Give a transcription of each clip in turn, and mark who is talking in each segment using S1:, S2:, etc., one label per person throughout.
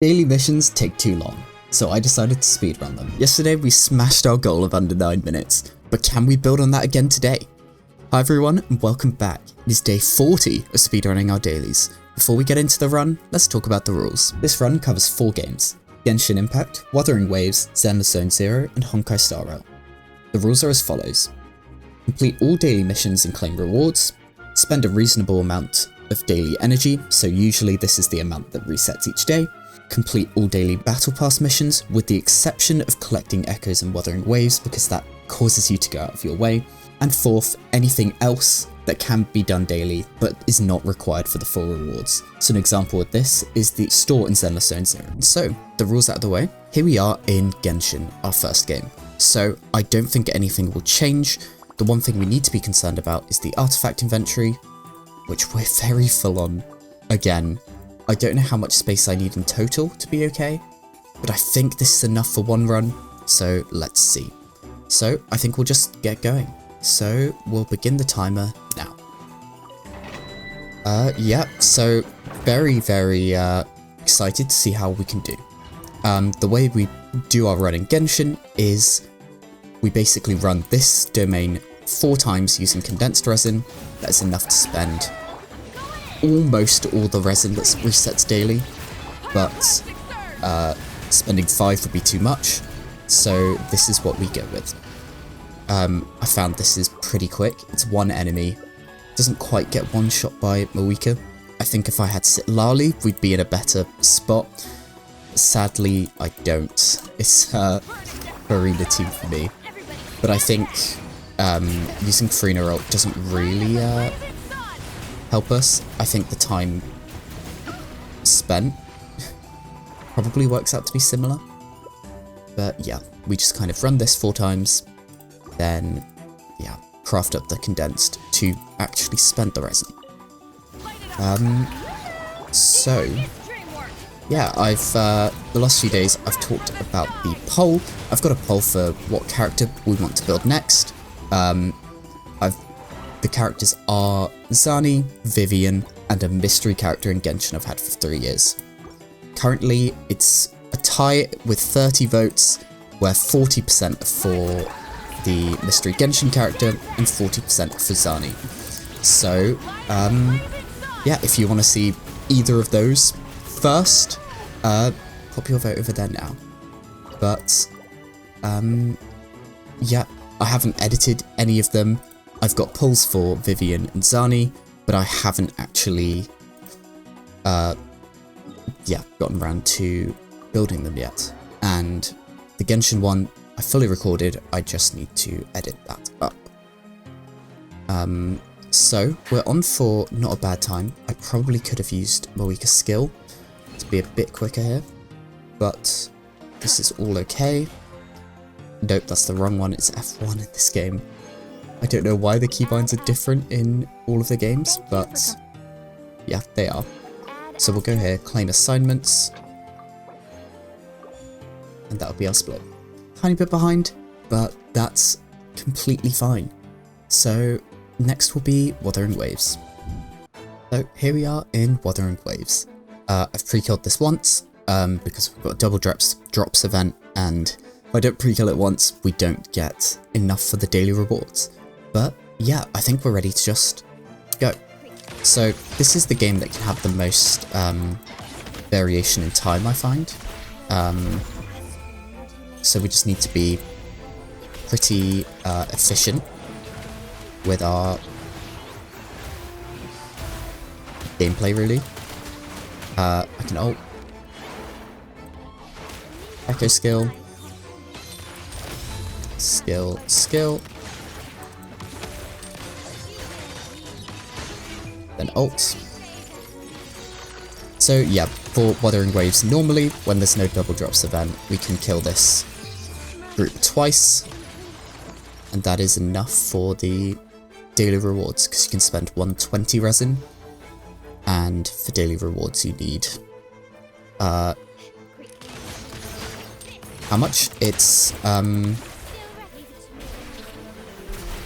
S1: Daily missions take too long, so I decided to speedrun them. Yesterday we smashed our goal of under 9 minutes, but can we build on that again today? Hi everyone and welcome back. It is day 40 of speedrunning our dailies. Before we get into the run, let's talk about the rules. This run covers 4 games: Genshin Impact, Wuthering Waves, Zenless Zone 0 and Honkai Star Rail. The rules are as follows: complete all daily missions and claim rewards, spend a reasonable amount of daily energy, so usually this is the amount that resets each day, complete all daily battle pass missions with the exception of collecting echoes and Wuthering Waves because that causes you to go out of your way, and fourth, anything else that can be done daily but is not required for the full rewards. So an example of this is the store in Zenless Zone 0. So the rules out of the way, here we are in Genshin, our first game. So I don't think anything will change. The one thing we need to be concerned about is the artifact inventory, which we're very full on again. I don't know how much space I need in total to be okay, but I think this is enough for one run, so let's see. So I think we'll just get going. So we'll begin the timer now. Yeah, so very excited to see how we can do. The way we do our run in Genshin is we basically run this domain 4 times using condensed resin. That is enough to spend almost all the resin that resets daily, but spending 5 would be too much, so this is what we go with. I found this is pretty quick. It's one enemy, doesn't quite get one shot by Moika. I think if I had Lali, we'd be in a better spot. Sadly, I don't. It's Arena team for me, but I think using Freener ult doesn't really help us. I think the time spent probably works out to be similar. But yeah, we just kind of run this 4 times, then yeah, craft up the condensed to actually spend the resin. So yeah, I've the last few days I've talked about the poll. I've got a poll for what character we want to build next. The characters are Zani, Vivian, and a mystery character in Genshin I've had for 3 years. Currently, it's a tie with 30 votes, where 40% are for the mystery Genshin character and 40% for Zani. So, yeah, if you want to see either of those first, pop your vote over there now. But, yeah, I haven't edited any of them. I've got polls for Vivian and Zani, but I haven't actually, gotten around to building them yet. And the Genshin one, I fully recorded, I just need to edit that up. So, we're on for not a bad time. I probably could have used Moika's skill to be a bit quicker here, but this is all okay. Nope, that's the wrong one, it's F1 in this game. I don't know why the keybinds are different in all of the games, but yeah, they are. So we'll go here, claim assignments, and that'll be our split. Tiny bit behind, but that's completely fine. So next will be Wuthering Waves. So here we are in Wuthering Waves. I've pre-killed this once, because we've got a double drops event, and if I don't pre-kill it once, we don't get enough for the daily rewards. But yeah, I think we're ready to just go. So this is the game that can have the most variation in time, I find. So we just need to be pretty efficient with our gameplay, really. I can ult. Echo skill. Skill. Then ult. So yeah, for Wuthering Waves, normally when there's no double drops event, we can kill this group twice, and that is enough for the daily rewards, because you can spend 120 resin, and for daily rewards you need how much? It's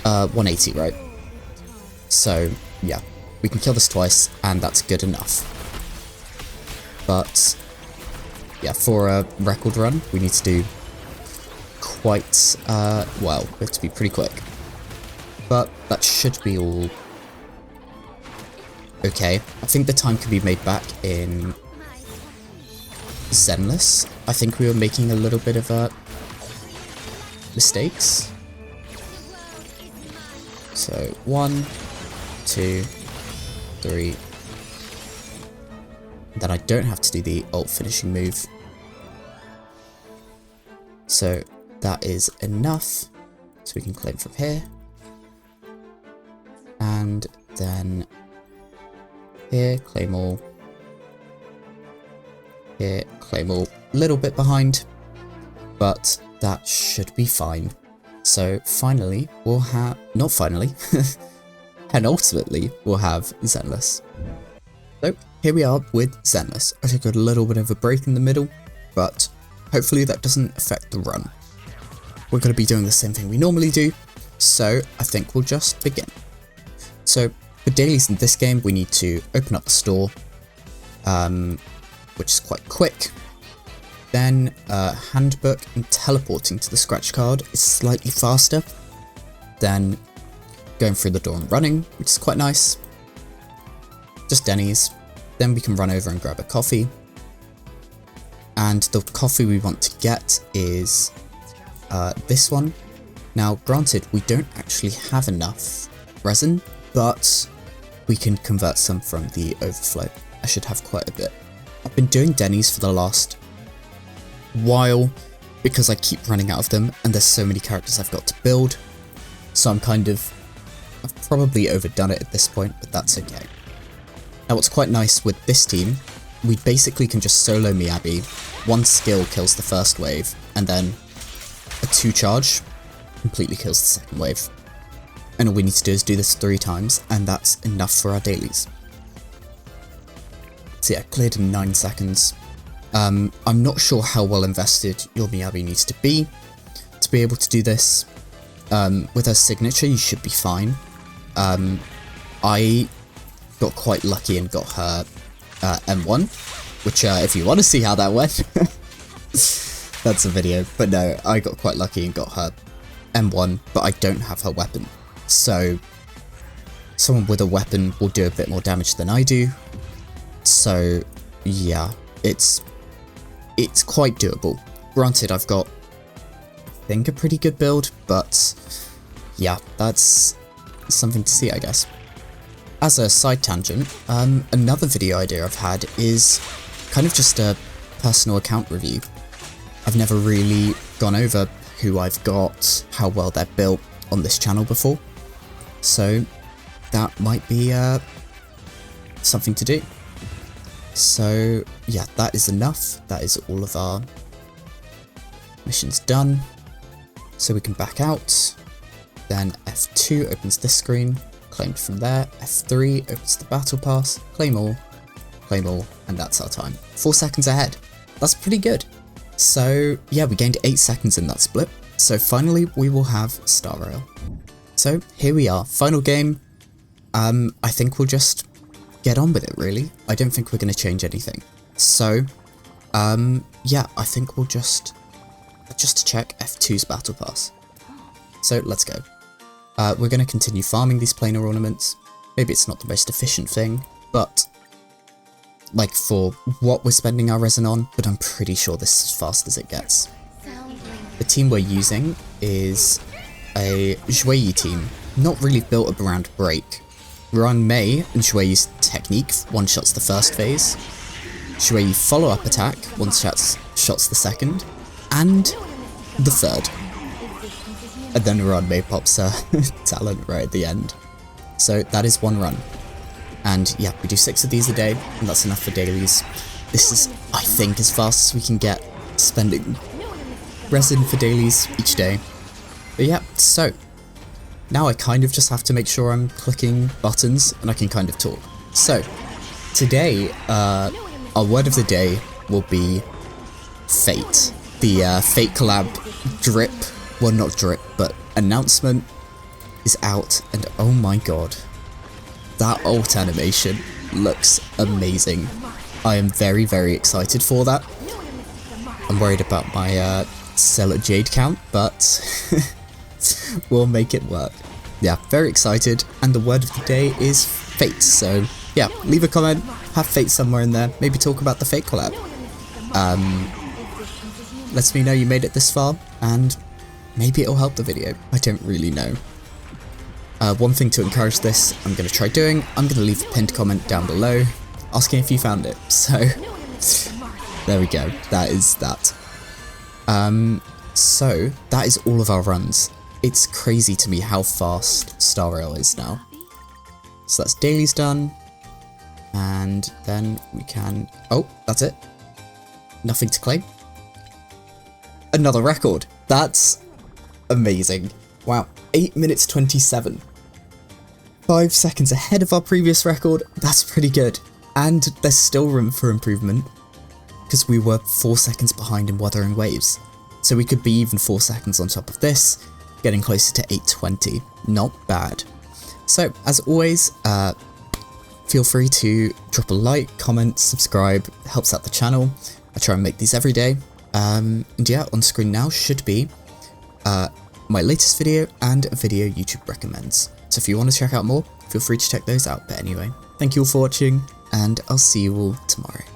S1: 180, right? So yeah, we can kill this twice, and that's good enough. But yeah, for a record run, we need to do quite, well, we have to be pretty quick. But that should be all okay. I think the time can be made back in Zenless. I think we were making a little bit of mistakes. So 1, 2, 3. Then I don't have to do the ult finishing move. So that is enough. So we can claim from here. And then here, claim all. Here, claim all. Little bit behind, but that should be fine. So finally, we'll have, not finally, penultimately, we'll have Zenless. So here we are with Zenless. I took a little bit of a break in the middle, but hopefully that doesn't affect the run. We're going to be doing the same thing we normally do, so I think we'll just begin. So for dailies in this game, we need to open up the store, which is quite quick. Then handbook and teleporting to the scratch card is slightly faster. Then going through the door and running, which is quite nice. Just Denny's. Then we can run over and grab a coffee. And the coffee we want to get is this one. Now, granted, we don't actually have enough resin, but we can convert some from the overflow. I should have quite a bit. I've been doing Denny's for the last while because I keep running out of them and there's so many characters I've got to build. So I've probably overdone it at this point, but that's okay. Now what's quite nice with this team, we basically can just solo Miyabi, one skill kills the first wave, and then a 2 charge completely kills the second wave. And all we need to do is do this 3 times, and that's enough for our dailies. So yeah, cleared in 9 seconds. I'm not sure how well invested your Miyabi needs to be able to do this. With her signature, you should be fine. I got quite lucky and got her M1, which if you want to see how that went, that's a video. But no, I got quite lucky and got her M1, but I don't have her weapon. So someone with a weapon will do a bit more damage than I do. So yeah, it's quite doable. Granted, I've got, I think, a pretty good build, but yeah, that's something to see, I guess. As a side tangent, another video idea I've had is kind of just a personal account review. I've never really gone over who I've got, how well they're built on this channel before, so that might be something to do. So yeah, that is enough. That is all of our missions done. So we can back out. Then F2 opens this screen, claimed from there. F3 opens the battle pass, claim all, and that's our time. 4 seconds ahead. That's pretty good. So yeah, we gained 8 seconds in that split. So finally we will have Star Rail. So here we are, final game. I think we'll just get on with it, really. I don't think we're going to change anything. So yeah, I think we'll just to check F2's battle pass. So let's go. We're going to continue farming these planar ornaments. Maybe it's not the most efficient thing, but like for what we're spending our resin on, but I'm pretty sure this is as fast as it gets. The team we're using is a Zhuyi team, not really built around break. We're on Mei, and Zhuyi's technique one-shots the first phase. Zhuyi follow-up attack one-shots the second, and the third. And then Ron Mei pops her talent right at the end. So that is 1 run. And yeah, we do 6 of these a day, and that's enough for dailies. This is, I think, as fast as we can get spending resin for dailies each day. But yeah, so now I kind of just have to make sure I'm clicking buttons and I can kind of talk. So today, our word of the day will be Fate. The Fate collab drip, well not drip, but announcement is out, and oh my god, that ult animation looks amazing. I am very, very excited for that. I'm worried about my stellar jade count, but we'll make it work. Yeah, very excited, and the word of the day is fate, so yeah, leave a comment, have fate somewhere in there, maybe talk about the fate collab. Lets me know you made it this far, and maybe it'll help the video, I don't really know. One thing to encourage this, I'm going to try doing, I'm going to leave a pinned comment down below, asking if you found it, so there we go, that is that. So that is all of our runs. It's crazy to me how fast Star Rail is now. So that's Dailies done, and then we can, oh, that's it. Nothing to claim. Another record. That's amazing. Wow, 8 minutes 27. 5 seconds ahead of our previous record. That's pretty good. And there's still room for improvement, because we were 4 seconds behind in Wuthering Waves. So we could be even 4 seconds on top of this, getting closer to 8:20. Not bad. So, as always, feel free to drop a like, comment, subscribe, it helps out the channel. I try and make these every day. And yeah, on screen now should be my latest video and a video YouTube recommends. So if you want to check out more, feel free to check those out. But anyway, thank you all for watching, and I'll see you all tomorrow.